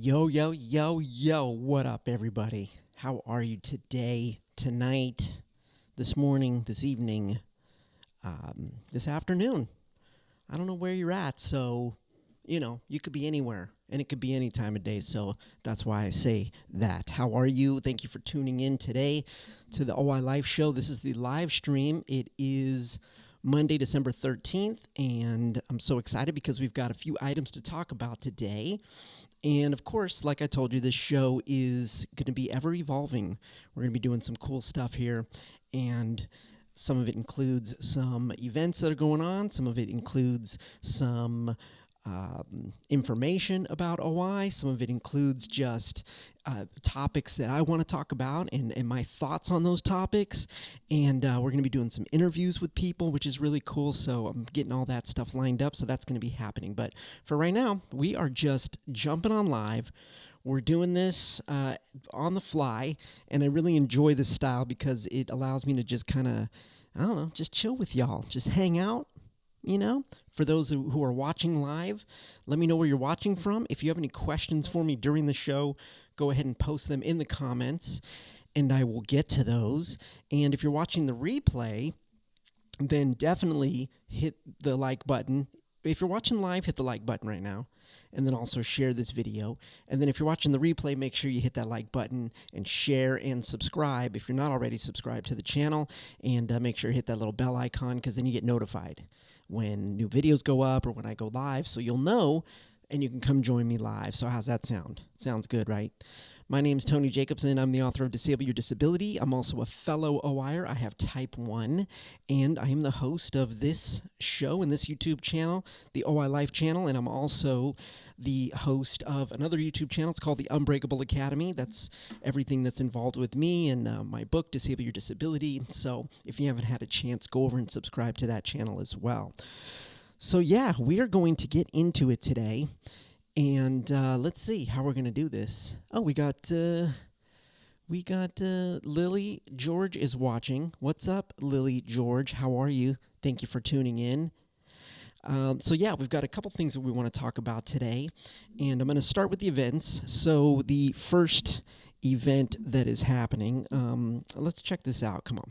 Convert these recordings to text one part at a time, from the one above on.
Yo, yo, yo, yo, what up, everybody? How are you today, tonight, this morning, this evening, this afternoon? I don't know where you're at, so, you could be anywhere, and it could be any time of day, so that's why I say that. How are you? Thank you for tuning in today to the OI Life Show. This is the live stream. It is Monday, December 13th, and I'm so excited because we've got a few items to talk about today. And of course, like I told you, this show is going to be ever evolving. We're going to be doing some cool stuff here, and some of it includes some events that are going on. Some of it includes some information about OI. Some of it includes just topics that I want to talk about and my thoughts on those topics. And we're going to be doing some interviews with people, which is really cool. So I'm getting all that stuff lined up. So that's going to be happening. But for right now, we are just jumping on live. We're doing this on the fly. And I really enjoy this style because it allows me to just kind of, I don't know, just chill with y'all. Just hang out. For those who are watching live, let me know where you're watching from. If you have any questions for me during the show, go ahead and post them in the comments, and I will get to those. And if you're watching the replay, then definitely hit the like button. If you're watching live, hit the like button right now, and then also share this video. And then if you're watching the replay, make sure you hit that like button and share and subscribe if you're not already subscribed to the channel, and make sure you hit that little bell icon because then you get notified when new videos go up or when I go live, so you'll know and you can come join me live. So how's that sound? Sounds good, right? My name's Tony Jacobson. I'm the author of Disable Your Disability. I'm also a fellow OIer. I have type 1, and I am the host of this show and this YouTube channel, the OI Life channel, and I'm also the host of another YouTube channel. It's called the Unbreakable Academy. That's everything that's involved with me and my book, Disable Your Disability. So if you haven't had a chance, go over and subscribe to that channel as well. So yeah, we are going to get into it today, and let's see how we're going to do this. Oh, we got Lily George is watching. What's up, Lily George? How are you? Thank you for tuning in. So yeah, we've got a couple things that we want to talk about today, and I'm going to start with the events. So the first event that is happening, let's check this out. Come on.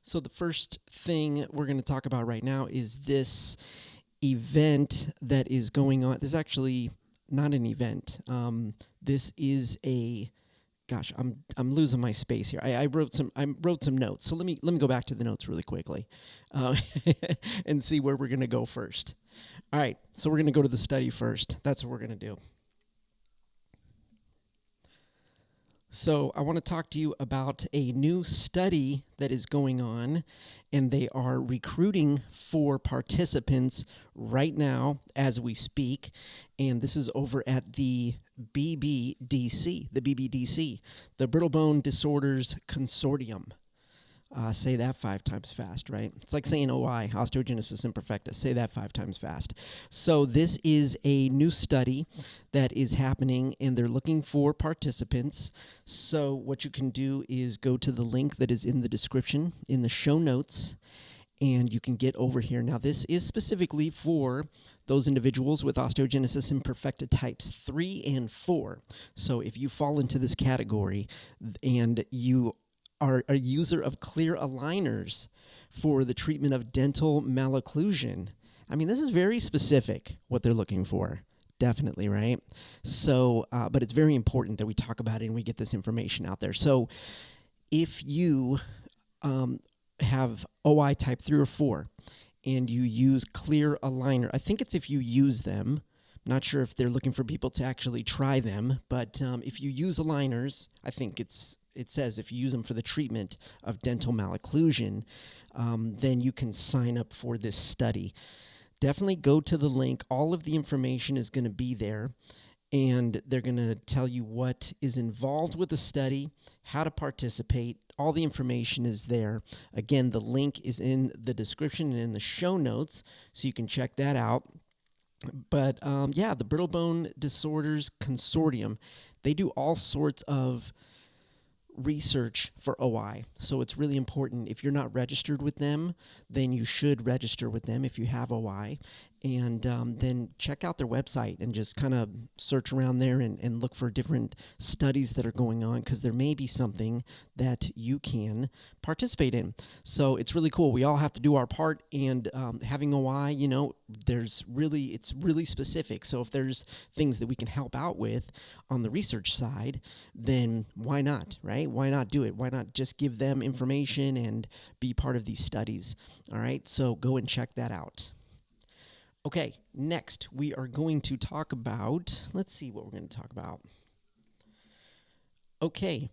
So the first thing we're going to talk about right now is this event that is going on. This is actually not an event. This is a, gosh, I'm losing my space here. I wrote some notes. So let me go back to the notes really quickly, and see where we're going to go first. All right. So we're going to go to the study first. That's what we're going to do. So I want to talk to you about a new study that is going on, and they are recruiting for participants right now as we speak, and this is over at the BBDC, the Brittle Bone Disorders Consortium. Say that 5 times fast, right? It's like saying OI, Osteogenesis Imperfecta. Say that 5 times fast. So this is a new study that is happening, and they're looking for participants. So what you can do is go to the link that is in the description, in the show notes, and you can get over here. Now, this is specifically for those individuals with osteogenesis imperfecta types 3 and 4. So if you fall into this category and you are a user of clear aligners for the treatment of dental malocclusion. I mean, this is very specific what they're looking for. Definitely, right? So, but it's very important that we talk about it and we get this information out there. So if you have OI type 3 or 4 and you use clear aligner, I think it's if you use them. Not sure if they're looking for people to actually try them, but if you use aligners, I think it says if you use them for the treatment of dental malocclusion, then you can sign up for this study. Definitely go to the link. All of the information is going to be there, and they're going to tell you what is involved with the study, how to participate. All the information is there. Again, the link is in the description and in the show notes, so you can check that out. But yeah, the Brittle Bone Disorders Consortium, they do all sorts of research for OI. So it's really important. If you're not registered with them, then you should register with them if you have OI. and then check out their website and just kind of search around there and look for different studies that are going on, because there may be something that you can participate in. So it's really cool. We all have to do our part, and having OI, it's really specific. So if there's things that we can help out with on the research side, then why not, right? Why not do it? Why not just give them information and be part of these studies? All right, so go and check that out. Okay, next we are going to talk about, let's see what we're going to talk about. Okay,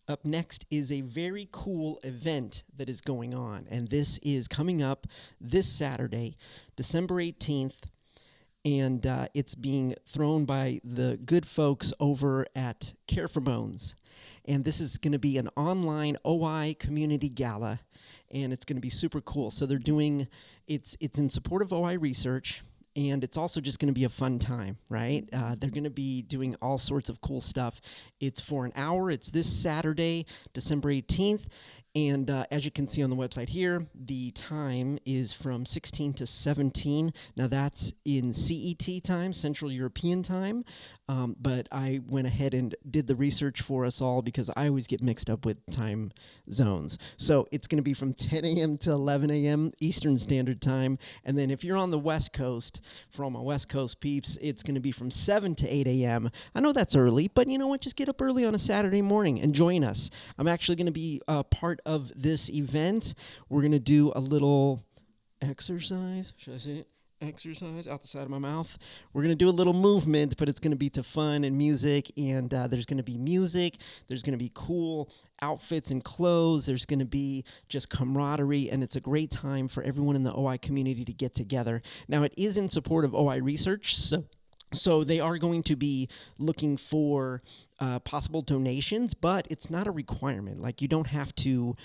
up next is a very cool event that is going on, and this is coming up this Saturday, December 18th, and it's being thrown by the good folks over at Care4Bones. And this is going to be an online OI community gala, and it's going to be super cool. So they're doing, it's in support of OI research, and it's also just going to be a fun time, right? They're going to be doing all sorts of cool stuff. It's for an hour. It's this Saturday, December 18th. And as you can see on the website here, the time is from 16 to 17. Now that's in CET time, Central European time. But I went ahead and did the research for us all because I always get mixed up with time zones. So it's going to be from 10 a.m. to 11 a.m. Eastern Standard Time. And then if you're on the West Coast, for all my West Coast peeps, it's going to be from 7 to 8 a.m. I know that's early, but you know what? Just get up early on a Saturday morning and join us. I'm actually going to be part of this event. We're going to do a little exercise. Should I say it? Exercise out the side of my mouth. We're going to do a little movement, but it's going to be to fun and music, and there's going to be music, there's going to be cool outfits and clothes, there's going to be just camaraderie, and it's a great time for everyone in the OI community to get together. Now, it is in support of OI research, so they are going to be looking for possible donations, but it's not a requirement. Like, you don't have to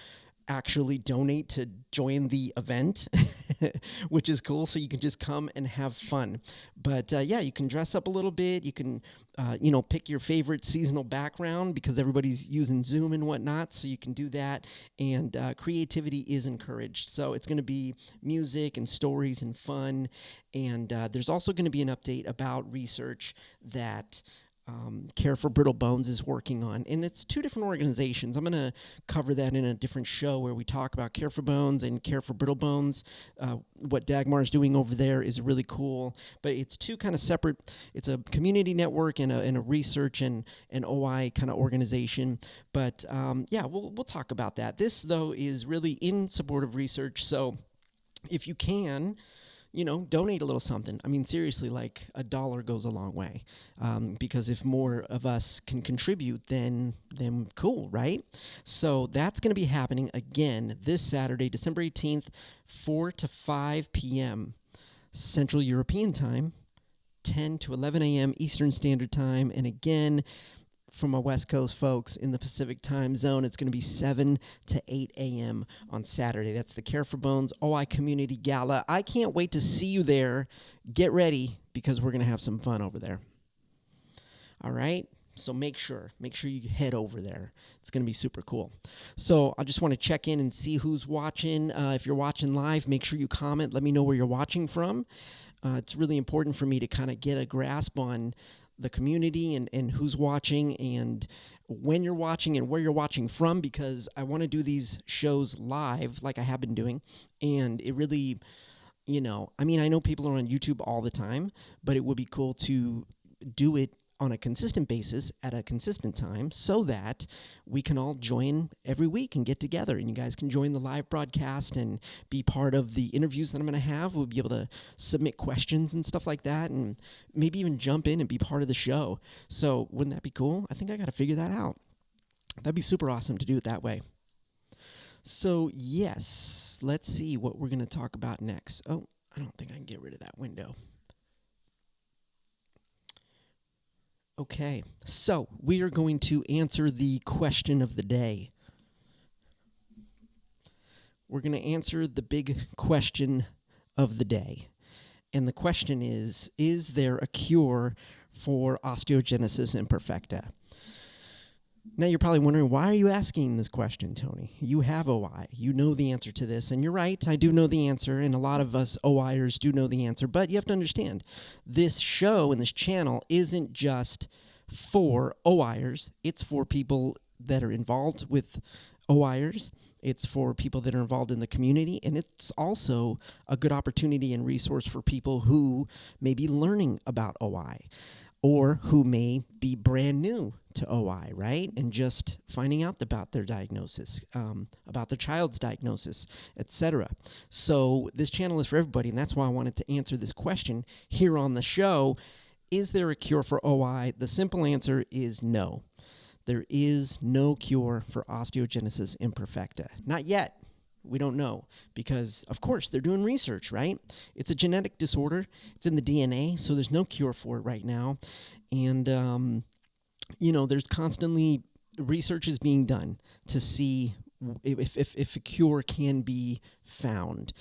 actually donate to join the event, which is cool. So you can just come and have fun. But yeah, you can dress up a little bit. You can, pick your favorite seasonal background because everybody's using Zoom and whatnot. So you can do that. And creativity is encouraged. So it's going to be music and stories and fun. And there's also going to be an update about research that Care4Brittle Bones is working on, and it's two different organizations. I'm going to cover that in a different show where we talk about Care4Bones and Care4Brittle Bones. What Dagmar's doing over there is really cool, but it's two kind of separate. It's a community network and a research and an OI kind of organization. But yeah, we'll talk about that. This though is really in support of research. So if you can, donate a little something. I mean, seriously, like $1 goes a long way, because if more of us can contribute, then cool, right? So that's going to be happening again this Saturday, December 18th, 4 to 5 p.m. Central European Time, 10 to 11 a.m. Eastern Standard Time, and again, from my West Coast folks in the Pacific time zone, it's going to be 7 to 8 a.m. on Saturday. That's the Care4Bones OI Community Gala. I can't wait to see you there. Get ready because we're going to have some fun over there. All right? So make sure you head over there. It's going to be super cool. So I just want to check in and see who's watching. If you're watching live, make sure you comment. Let me know where you're watching from. It's really important for me to kind of get a grasp on the community and who's watching and when you're watching and where you're watching from, because I want to do these shows live like I have been doing. And it really, I know people are on YouTube all the time, but it would be cool to do it on a consistent basis at a consistent time so that we can all join every week and get together, and you guys can join the live broadcast and be part of the interviews that I'm going to have. We'll be able to submit questions and stuff like that, and maybe even jump in and be part of the show. So wouldn't that be cool? I think I got to figure that out. That'd be super awesome to do it that way. So yes, let's see what we're going to talk about next. Oh, I don't think I can get rid of that window. Okay, so we are going to answer the question of the day. We're going to answer the big question of the day. And the question is there a cure for osteogenesis imperfecta? Now you're probably wondering, why are you asking this question, Tony? You have OI. You know the answer to this. And you're right, I do know the answer, and a lot of us OIers do know the answer. But you have to understand, this show and this channel isn't just for OIers. It's for people that are involved with OIers. It's for people that are involved in the community, and it's also a good opportunity and resource for people who may be learning about OI or who may be brand new to OI, right? And just finding out about their diagnosis, about their child's diagnosis, etc. So this channel is for everybody, and that's why I wanted to answer this question here on the show. Is there a cure for OI? The simple answer is no. There is no cure for osteogenesis imperfecta. Not yet. We don't know because, of course, they're doing research, right? It's a genetic disorder. It's in the DNA, so there's no cure for it right now. And, there's constantly research is being done to see if a cure can be found.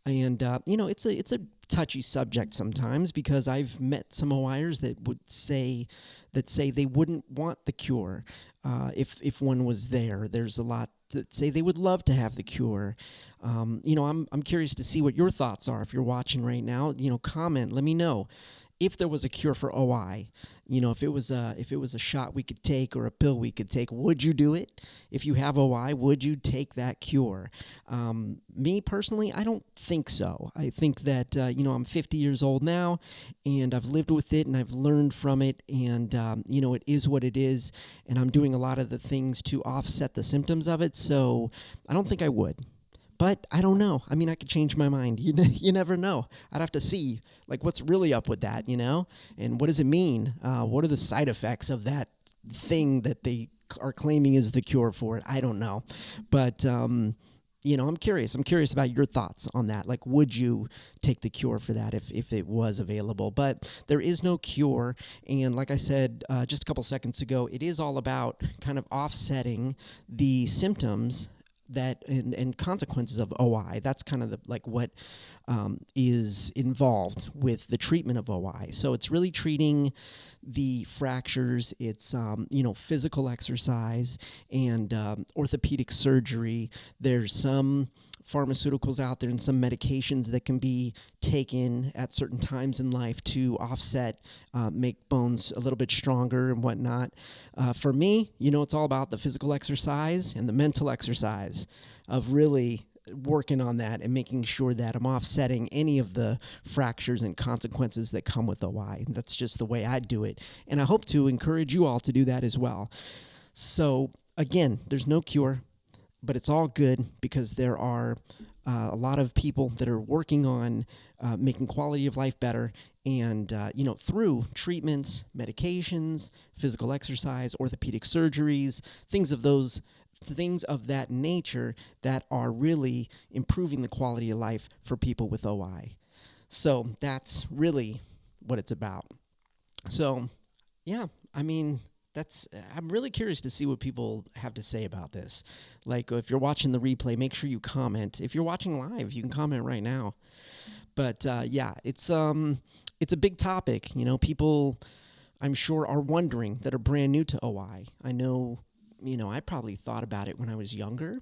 And, it's a touchy subject sometimes because I've met some OIers that say they wouldn't want the cure if one was there. There's a lot that say they would love to have the cure. I'm curious to see what your thoughts are. If you're watching right now, comment. Let me know. If there was a cure for OI, if it was a shot we could take or a pill we could take, would you do it? If you have OI, would you take that cure? Me personally, I don't think so. I think that I'm 50 years old now, and I've lived with it and I've learned from it, and it is what it is, and I'm doing a lot of the things to offset the symptoms of it. So I don't think I would. But I don't know. I mean, I could change my mind. You never know. I'd have to see, what's really up with that, and what does it mean? What are the side effects of that thing that they are claiming is the cure for it? I don't know. But, I'm curious. I'm curious about your thoughts on that. Would you take the cure for that if it was available? But there is no cure. And like I said just a couple seconds ago, it is all about kind of offsetting the symptoms that and consequences of OI. That's kind of what is involved with the treatment of OI. So it's really treating the fractures. It's physical exercise and orthopedic surgery. There's some pharmaceuticals out there and some medications that can be taken at certain times in life to offset, make bones a little bit stronger and whatnot. For me, it's all about the physical exercise and the mental exercise of really working on that and making sure that I'm offsetting any of the fractures and consequences that come with OI. And that's just the way I do it. And I hope to encourage you all to do that as well. So again, there's no cure, but it's all good because there are a lot of people that are working on making quality of life better, and through treatments, medications, physical exercise, orthopedic surgeries, things of that nature that are really improving the quality of life for people with OI. So that's really what it's about. So, yeah, I mean, I'm really curious to see what people have to say about this. If you're watching the replay, make sure you comment. If you're watching live, you can comment right now. But it's a big topic. People, I'm sure, are wondering that are brand new to OI. I know, I probably thought about it when I was younger,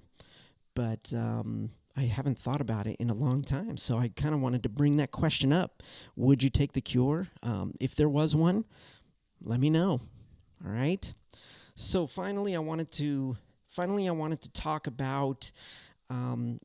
but I haven't thought about it in a long time. So I kind of wanted to bring that question up. Would you take the cure? If there was one, let me know. All right. So finally, I wanted to talk about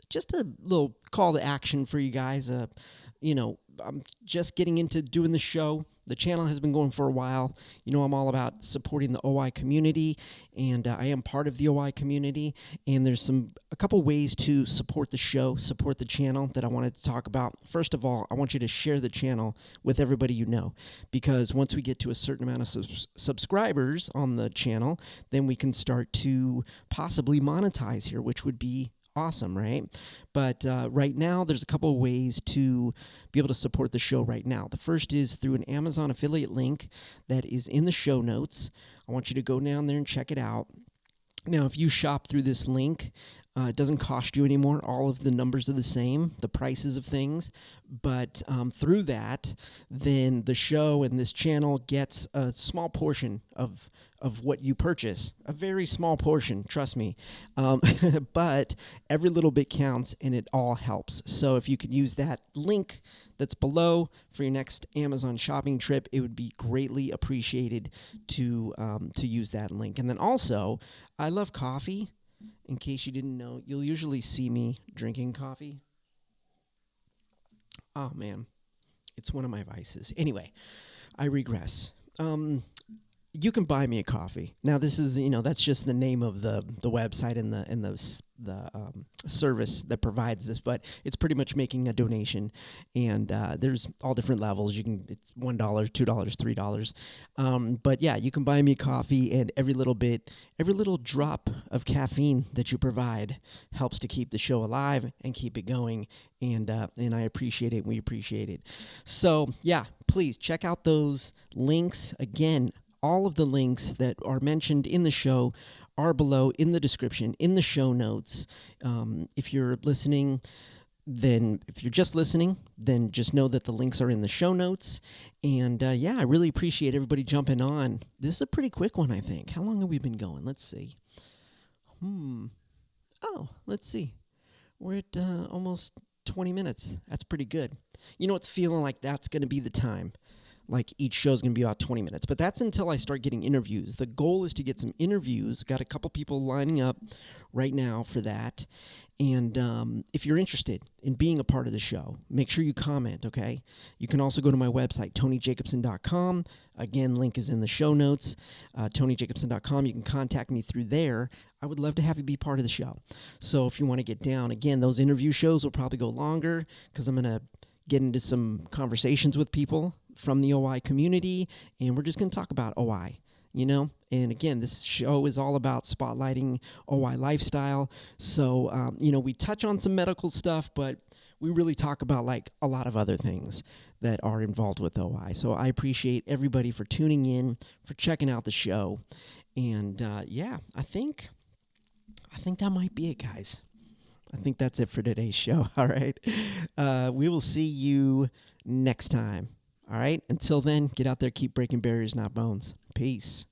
just a little call to action for you guys. I'm just getting into doing the show. The channel has been going for a while. I'm all about supporting the OI community, and I am part of the OI community. And there's a couple ways to support the show, support the channel that I wanted to talk about. First of all, I want you to share the channel with everybody you know, because once we get to a certain amount of subscribers on the channel, then we can start to possibly monetize here, which would be awesome, right? But right now, there's a couple of ways to be able to support the show right now. The first is through an Amazon affiliate link that is in the show notes. I want you to go down there and check it out. Now, if you shop through this link, It doesn't cost you anymore. All of the numbers are the same, the prices of things. But through that, then the show and this channel gets a small portion of what you purchase. A very small portion, trust me. But every little bit counts, and it all helps. So if you could use that link that's below for your next Amazon shopping trip, it would be greatly appreciated to use that link. And then also, I love coffee. In case you didn't know, you'll usually see me drinking coffee. Oh, man. It's one of my vices. Anyway, I regress. You can buy me a coffee. Now, this is, that's just the name of the website and the service that provides this, but it's pretty much making a donation. And there's all different levels. It's $1, $2, $3. But yeah, you can buy me a coffee, and every little drop of caffeine that you provide helps to keep the show alive and keep it going. And I appreciate it. We appreciate it. So yeah, please check out those links again. All of the links that are mentioned in the show are below in the description, in the show notes. If you're just listening, then just know that the links are in the show notes. And yeah, I really appreciate everybody jumping on. This is a pretty quick one, I think. How long have we been going? Let's see. Oh, let's see. We're at almost 20 minutes. That's pretty good. It's feeling like that's going to be the time. Like each show is going to be about 20 minutes. But that's until I start getting interviews. The goal is to get some interviews. Got a couple people lining up right now for that. And if you're interested in being a part of the show, make sure you comment, okay? You can also go to my website, TonyJacobson.com. Again, link is in the show notes, TonyJacobson.com. You can contact me through there. I would love to have you be part of the show. So if you want to get down, again, those interview shows will probably go longer because I'm going to get into some conversations with people from the OI community, and we're just going to talk about OI, And again, this show is all about spotlighting OI lifestyle. So, we touch on some medical stuff, but we really talk about like a lot of other things that are involved with OI. So I appreciate everybody for tuning in, for checking out the show. And yeah, I think that might be it, guys. I think that's it for today's show. All right. We will see you next time. All right. Until then, get out there, keep breaking barriers, not bones. Peace.